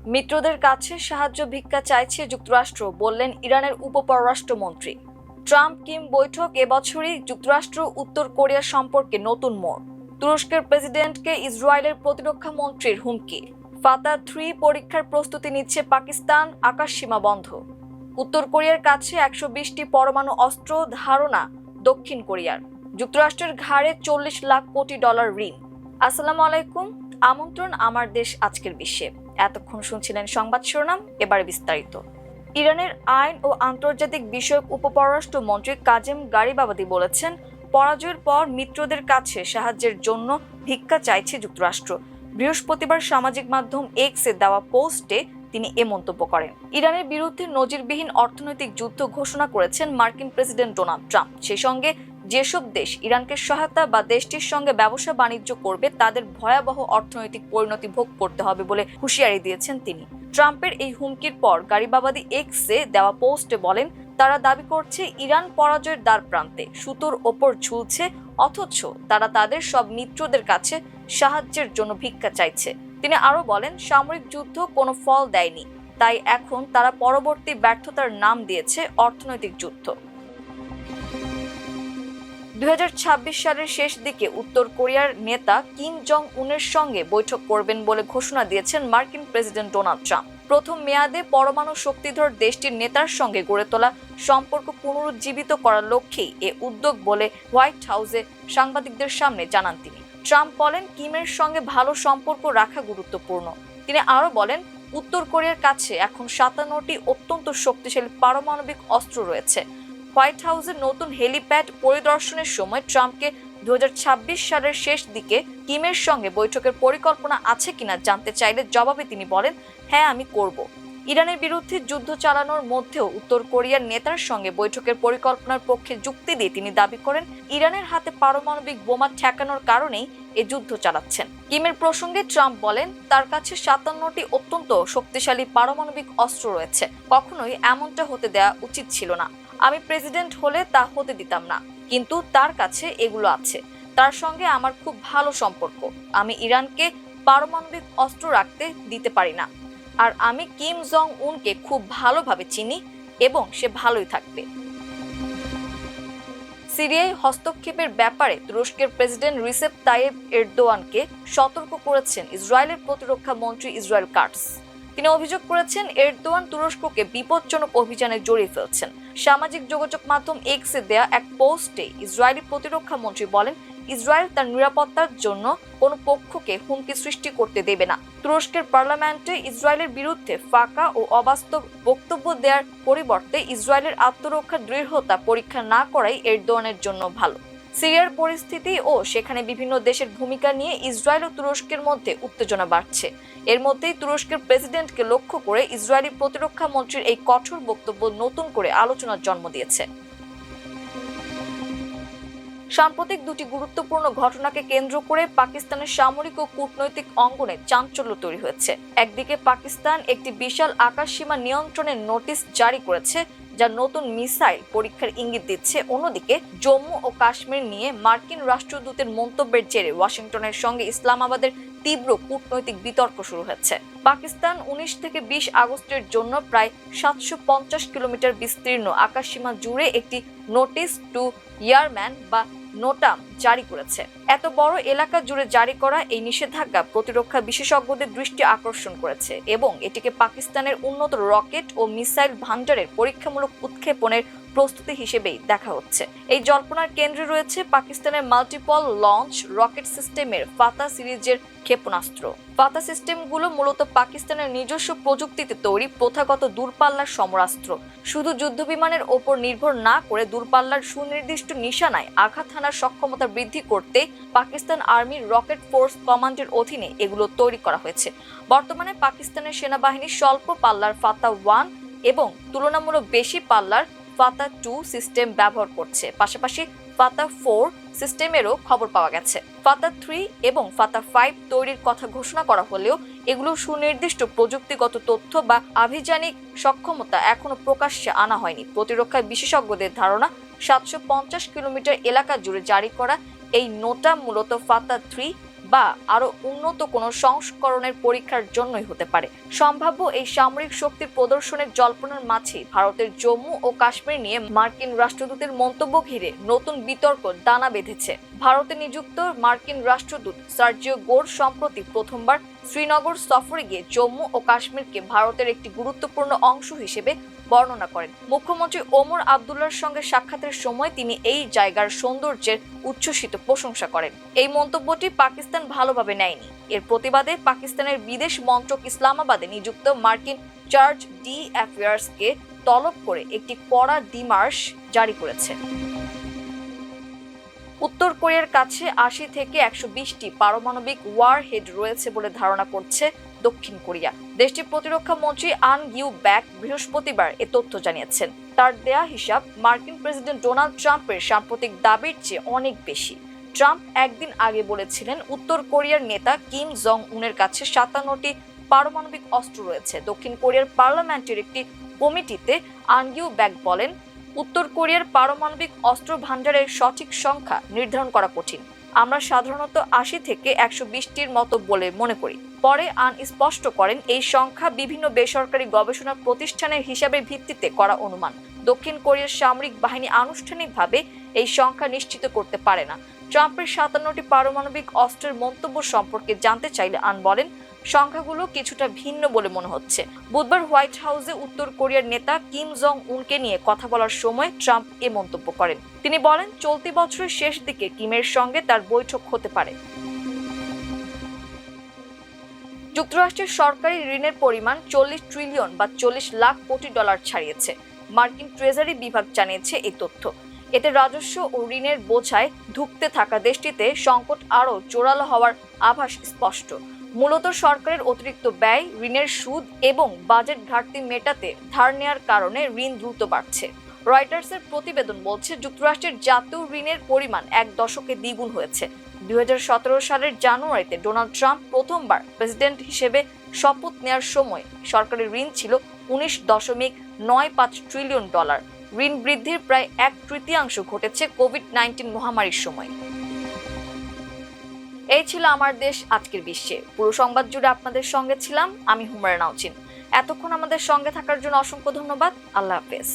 মিত্রদের কাছে সাহায্য ভিক্ষা চাইছে যুক্তরাষ্ট্র, বললেন ইরানের উপপররাষ্ট্রমন্ত্রী। ট্রাম্প কিম বৈঠক এবছরই যুক্তরাষ্ট্র উত্তর কোরিয়া সম্পর্কে নতুন মোড়। তুরস্কের প্রেসিডেন্টকে ইসরায়েলের প্রতিরক্ষা মন্ত্রীর হুমকি। ফাতা 3 পরীক্ষার প্রস্তুতি নিচ্ছে পাকিস্তান, আকাশসীমা বন্ধ। উত্তর কোরিয়ার কাছে 120টি পরমাণু অস্ত্র ধারণা দক্ষিণ কোরিয়ার। যুক্তরাষ্ট্রের ঘাড়ে $40 লাখ কোটি ঋণ। আসসালামু আলাইকুম, আমন্ত্রণ আমার দেশ আজকের বিশ্বে। এতক্ষণ শুনছিলেন সংবাদ শিরোনাম, এবারে বিস্তারিত। ইরানের আইন ও আন্তর্জাতিক বিষয়ক উপপররাষ্ট্রমন্ত্রী কাজেম গারিবাবাদি বলেছেন, পরাজয়ের পর মিত্রদের কাছে সাহায্যের জন্য ভিক্ষা চাইছে যুক্তরাষ্ট্র। বৃহস্পতিবার সামাজিক মাধ্যম এক্সে দেওয়া পোস্টে তিনি এ মন্তব্য করেন। ইরানের বিরুদ্ধে নজিরবিহীন অর্থনৈতিক যুদ্ধ ঘোষণা করেছেন মার্কিন প্রেসিডেন্ট ডোনাল্ড ট্রাম্প। সেই সঙ্গে যেসব দেশ ইরানকে সহায়তা বা দেশটির সঙ্গে ব্যবসা বাণিজ্য করবে তাদের ভয়াবহ অর্থনৈতিক পরিণতি ভোগ করতে হবে বলে হুঁশিয়ারি দিয়েছেন তিনি। ট্রাম্পের এই হুমকির পর গারিবাবাদি এক্সে দেওয়া পোস্টে বলেন, তারা দাবি করছে ইরান পরাজয়ের দ্বার প্রান্তে, সুতোর ওপর ঝুলছে, অথচ তারা তাদের সব মিত্রদের কাছে সাহায্যের জন্য ভিক্ষা চাইছে। তিনি আরো বলেন, সামরিক যুদ্ধ কোনো ফল দেয়নি, তাই এখন তারা পরবর্তী ব্যর্থতার নাম দিয়েছে অর্থনৈতিক যুদ্ধ। 2026 সালের শেষ দিকে উত্তর কোরিয়ার নেতা কিম জং উনের সঙ্গে বৈঠক করবেন বলে ঘোষণা দিয়েছেন মার্কিন প্রেসিডেন্ট ডোনাল্ড ট্রাম্প। প্রথম মেয়াদে পরমাণু শক্তিধর দেশটির নেতার সঙ্গে গড়ে তোলা সম্পর্ক পুনরুজ্জীবিত করার লক্ষ্যেই এ উদ্যোগ বলে হোয়াইট হাউসে সাংবাদিকদের সামনে জানান তিনি। ট্রাম্প বলেন, কিমের সঙ্গে ভালো সম্পর্ক রাখা গুরুত্বপূর্ণ। তিনি আরো বলেন, উত্তর কোরিয়ার কাছে এখন 57টি অত্যন্ত শক্তিশালী পারমাণবিক অস্ত্র রয়েছে। হোয়াইট হাউসের নতুন হেলিপ্যাড পরিদর্শনের সময় ট্রাম্পকে 2026 সালের শেষ দিকে কিমের সঙ্গে বৈঠকের পরিকল্পনা আছে কিনা জানতে চাইলে জবাবে তিনি বলেন, হ্যাঁ, আমি করব। ইরানের বিরুদ্ধে যুদ্ধ চালানোর মধ্যেও উত্তর কোরিয়ার নেতার সঙ্গে বৈঠকের পরিকল্পনার পক্ষে যুক্তি দিয়ে তিনি দাবি করেন, ইরানের হাতে পারমাণবিক বোমা ঠেকানোর কারণেই এ যুদ্ধ চালাচ্ছেন। কিমের প্রসঙ্গে ট্রাম্প বলেন, তার কাছে 57টি অত্যন্ত শক্তিশালী পারমাণবিক অস্ত্র রয়েছে। কখনোই এমনটা হতে দেওয়া উচিত ছিল না। আমি প্রেসিডেন্ট হলে তা হতে দিতাম না, কিন্তু তার কাছে এগুলো আছে। তার সঙ্গে আমার খুব ভালো সম্পর্ক। আমি ইরানকে পারমাণবিক অস্ত্র রাখতে দিতে পারি না। আর আমি কিম জং উনকে খুব ভালোভাবে চিনি এবং সে ভালোই থাকবে। সিরিয়ায় হস্তক্ষেপের ব্যাপারে তুরস্কের প্রেসিডেন্ট রিসেপ তাইয়েপ এরদোয়ানকে সতর্ক করেছেন ইসরায়েলের প্রতিরক্ষা মন্ত্রী ইসরায়েল কাটস। তিনি অভিযোগ করেছেন, এরদোয়ান তুরস্ককে বিপজ্জনক অভিযানে জড়িয়ে ফেলছেন। সামাজিক যোগাযোগ মাধ্যম এক্সে দেয়া এক পোস্টে ইসরায়েলি প্রতিরক্ষা মন্ত্রী বলেন, ইসরায়েল তার নিরাপত্তার জন্য কোনো পক্ষকে হুমকি সৃষ্টি করতে দেবে না। তুরস্কের পার্লামেন্টে ইসরায়েলের বিরুদ্ধে ফাঁকা ও অবাস্তব বক্তব্য দেওয়ার পরিবর্তে ইসরায়েলের আত্মরক্ষার দৃঢ়তা পরীক্ষা না করাই এরদোয়ানের জন্য ভালো। সিরিয়ার পরিস্থিতি ও সেখানে বিভিন্ন দেশের ভূমিকা নিয়ে ইসরায়েল ও তুরস্কের মধ্যে উত্তেজনা বাড়ছে। এর মধ্যেই তুরস্কের প্রেসিডেন্টকে লক্ষ্য করে ইসরায়েলি প্রতিরক্ষা মন্ত্রীর এই কঠোর বক্তব্য নতুন করে আলোচনার জন্ম দিয়েছে। সাম্প্রতিক দুটি গুরুত্বপূর্ণ ঘটনাকে কেন্দ্র করে পাকিস্তানের সামরিক ও কূটনৈতিক অঙ্গনে চাঞ্চল্য তৈরি হয়েছে। একদিকে পাকিস্তান একটি বিশাল আকাশসীমা নিয়ন্ত্রণের নোটিশ জারি করেছে, যা নতুন মিসাইল পরীক্ষার ইঙ্গিত দিচ্ছে। অন্যদিকে জম্মু ও কাশ্মীর নিয়ে মার্কিন রাষ্ট্রদূতের মন্তব্যের জেরে ওয়াশিংটনের সঙ্গে ইসলামাবাদের তীব্র কূটনৈতিক বিতর্ক শুরু হয়েছে। পাকিস্তান 19 থেকে 20 আগস্টের জন্য প্রায় 750 কিলোমিটার বিস্তীর্ণ আকাশসীমা জুড়ে একটি নোটিস টু এয়ারম্যান বা নোটাম জারি করেছে। এত বড় এলাকা জুড়ে জারি করা এই নিষেধাজ্ঞা প্রতিরক্ষা বিশেষজ্ঞদের দৃষ্টি আকর্ষণ করেছে এবং এটিকে পাকিস্তানের উন্নত রকেট ও মিসাইল ভান্ডারের পরীক্ষামূলক উৎক্ষেপণের প্রস্তুতি হিসেবেই দেখা হচ্ছে। এই জল্পনার কেন্দ্রে রয়েছে পাকিস্তানের মাল্টিপল লঞ্চ রকেট সিস্টেমের ফাতা সিরিজের ক্ষেপণাস্ত্র। ফাতা সিস্টেমগুলো মূলত পাকিস্তানের নিজস্ব প্রযুক্তিতে তৈরি প্রথাগত দূরপাল্লার সমরাস্ত্র। শুধু যুদ্ধবিমানের ওপর নির্ভর না করে দূরপাল্লার সুনির্দিষ্ট নিশানায় আঘাত হানার সক্ষমতা বৃদ্ধি করতে পাকিস্তান আর্মির রকেট ফোর্স কমান্ডের অধীনে এগুলো তৈরি করা হয়েছে। বর্তমানে পাকিস্তানের সেনাবাহিনী স্বল্প পাল্লার ফাতা 1 এবং তুলনামূলক বেশি পাল্লার ফাতা 2 সিস্টেম ব্যবহার করছে। পাশাপাশি ফাতা 4 সিস্টেমেরও খবর পাওয়া গেছে। ফাতা 3 এবং ফাতা 5 তৈরির কথা ঘোষণা করা হলেও এগুলোর সুনির্দিষ্ট প্রযুক্তিগত তথ্য বা আভিযানিক সক্ষমতা এখনো প্রকাশ্যে আনা হয়নি। প্রতিরক্ষা বিশেষজ্ঞদের ধারণা, 750 কিলোমিটার এলাকা জুড়ে জারি করা এই নোটা মূলত ফাতা 3 বা আরো উন্নত কোনো সংস্করণের পরীক্ষার জন্যই হতে পারে। সম্ভাব্য এই সামরিক শক্তির প্রদর্শনের জল্পনার মাঝেই ভারতের জম্মু ও কাশ্মীর নিয়ে মার্কিন রাষ্ট্রদূতের মন্তব্য ঘিরে নতুন বিতর্ক দানা বেঁধেছে। ভারতে নিযুক্ত মার্কিন রাষ্ট্রদূত সার্জিও গোর সম্প্রতি প্রথমবার শ্রীনগর সফরে গিয়ে জম্মু ও কাশ্মীরকে ভারতের একটি গুরুত্বপূর্ণ অংশ হিসেবে বর্ণনা করেন। মুখ্যমন্ত্রী ওমর আবদুল্লাহর সঙ্গে সাক্ষাতের সময় তিনি এই জায়গার সৌন্দর্যের উচ্ছ্বসিত প্রশংসা করেন। এই মন্তব্যটি পাকিস্তান ভালোভাবে নেয়নি। এর প্রতিবাদে পাকিস্তানের বিদেশ মন্ত্রক ইসলামাবাদে নিযুক্ত মার্কিন চার্জ ডি অ্যাফেয়ার্সকে তলব করে একটি কড়া ডিমার্শ জারি করেছে। উত্তর কোরিয়ার কাছে ৮০ থেকে ১২০টি পারমাণবিক ওয়ারহেড রয়েছে বলে ধারণা করছে দক্ষিণ কোরিয়া। দেশটির প্রতিরক্ষা মন্ত্রী আন ইউ ব্যাক বৃহস্পতিবার এ তথ্য জানিয়েছেন। তার দেয়া হিসাব মার্কিন প্রেসিডেন্ট ডোনাল্ড ট্রাম্পের সাম্প্রতিক দাবির চেয়ে অনেক বেশি। ট্রাম্প একদিন আগে বলেছিলেন উত্তর কোরিয়ার নেতা কিম জং উনের কাছে ৫৭টি পারমাণবিক অস্ত্র রয়েছে। দক্ষিণ কোরিয়ার পার্লামেন্টের একটি কমিটিতে আন ইউ ব্যাক বলেন, উত্তর কোরিয়ার পারমাণবিক অস্ত্র ভান্ডারের সঠিক সংখ্যা নির্ধারণ করা কঠিন। আমরা সাধারণত ৮০ থেকে ১২০টির মতো বলে মনে করি। পরে আন স্পষ্ট করেন এই সংখ্যা বিভিন্ন বেসরকারি গবেষণা প্রতিষ্ঠানের হিসাবের ভিত্তিতে করা অনুমান। দক্ষিণ কোরিয়ার সামরিক বাহিনী আনুষ্ঠানিকভাবে এই সংখ্যা নিশ্চিত করতে পারে না। ট্রাম্পের ৫৭টি পারমাণবিক অস্ত্রের মন্তব্য সম্পর্কে জানতে চাইলে আন বলেন, সংখ্যাগুলো কিছুটা ভিন্ন বলে মনে হচ্ছে। বুধবার হোয়াইট হাউসে উত্তর কোরিয়ার নেতা কিম জং উনকে নিয়ে কথা বলার সময় ট্রাম্প এ মন্তব্য করেন। তিনি বলেন, চলতি বছরের শেষ দিকে কিমের সঙ্গে তার বৈঠক হতে পারে। যুক্তরাষ্ট্রের সরকারি ঋণের পরিমাণ ৪০ ট্রিলিয়ন বা ৪০ লাখ কোটি ডলার ছাড়িয়েছে। মার্কিন ট্রেজারি বিভাগ জানিয়েছে এই তথ্য। এতে রাজস্ব ও ঋণের বোঝায় ধুঁকতে থাকা দেশটিতে সংকট আরও জোরালো হওয়ার আভাস স্পষ্ট। মূলত সরকারের অতিরিক্ত ব্যয়, ঋণের সুদ এবং বাজেট ঘাটতি মেটাতে ধার নেওয়ার কারণে ঋণ দ্রুত বাড়ছে। রয়টার্সের প্রতিবেদন বলছে, যুক্তরাষ্ট্রের জাতীয় ঋণের পরিমাণ এক দশকে দ্বিগুণ হয়েছে। ২০১৭ সালের জানুয়ারিতে ডোনাল্ড ট্রাম্প প্রথমবার প্রেসিডেন্ট হিসেবে শপথ নেওয়ার সময় সরকারের ঋণ ছিল ১৯.৯৫ ট্রিলিয়ন ডলার। ঋণ বৃদ্ধির প্রায় ১/৩ ঘটেছে কোভিড-১৯ মহামারীর সময়। এই ছিল আমার দেশ আজকের বিশ্বে। পুরো সংবাদ জুড়ে আপনাদের সঙ্গে ছিলাম আমি হুমায়রা নাওচিন। এতক্ষণ আমাদের সঙ্গে থাকার জন্য অসংখ্য ধন্যবাদ। আল্লাহ হাফেজ।